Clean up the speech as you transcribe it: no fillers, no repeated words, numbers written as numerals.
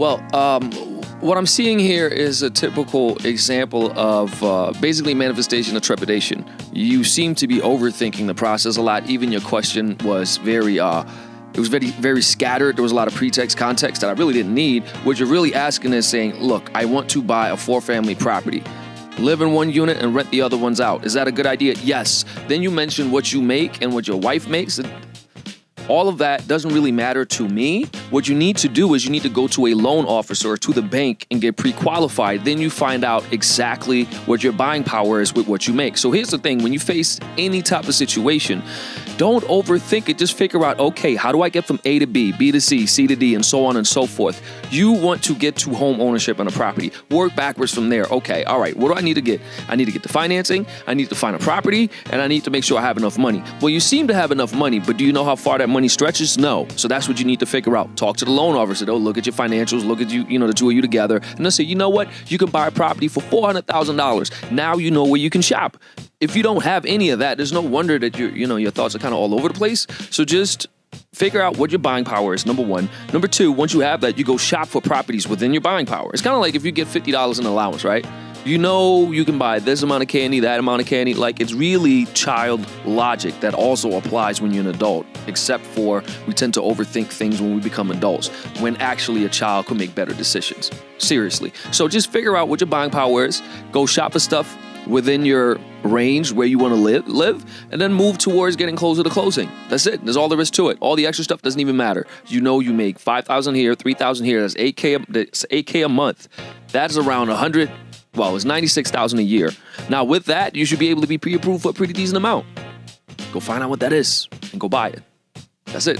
Well, what I'm seeing here is a typical example of basically manifestation of trepidation. You seem to be overthinking the process a lot. Even your question was very scattered. There was a lot of pretext, context that I really didn't need. What you're really asking is saying, look, I want to buy a 4-family property. Live in one unit and rent the other ones out. Is that a good idea? Yes. Then you mentioned what you make and what your wife makes. All of that doesn't really matter to me. What you need to do is you need to go to a loan officer or to the bank and get pre-qualified. Then you find out exactly what your buying power is with what you make. So here's the thing. When you face any type of situation, don't overthink it. Just figure out, okay, how do I get from A to B, B to C, C to D, and so on and so forth. You want to get to home ownership on a property. Work backwards from there. Okay, all right, what do I need to get? I need to get the financing, I need to find a property, and I need to make sure I have enough money. Well, you seem to have enough money, but do you know how far that money stretches? No. So that's what you need to figure out. Talk to the loan officer. They'll look at your financials, look at you, the two of you together, and they'll say, you know what? You can buy a property for $400,000. Now you know where you can shop. If you don't have any of that, there's no wonder that your thoughts are kind of all over the place. So just figure out what your buying power is, number one. Number two, once you have that, you go shop for properties within your buying power. It's kind of like if you get $50 in allowance, right? You know you can buy this amount of candy, that amount of candy. Like, it's really child logic that also applies when you're an adult, except for we tend to overthink things when we become adults, when actually a child could make better decisions. Seriously. So just figure out what your buying power is. Go shop for stuff within your range where you want to live, and then move towards getting closer to closing. That's it. There's all there is to it. All the extra stuff doesn't even matter. You make $5,000 here, $3,000 here. That's $8K a month. That's around it's $96,000 a year. Now with that, you should be able to be pre-approved for a pretty decent amount. Go find out what that is and go buy it. That's it.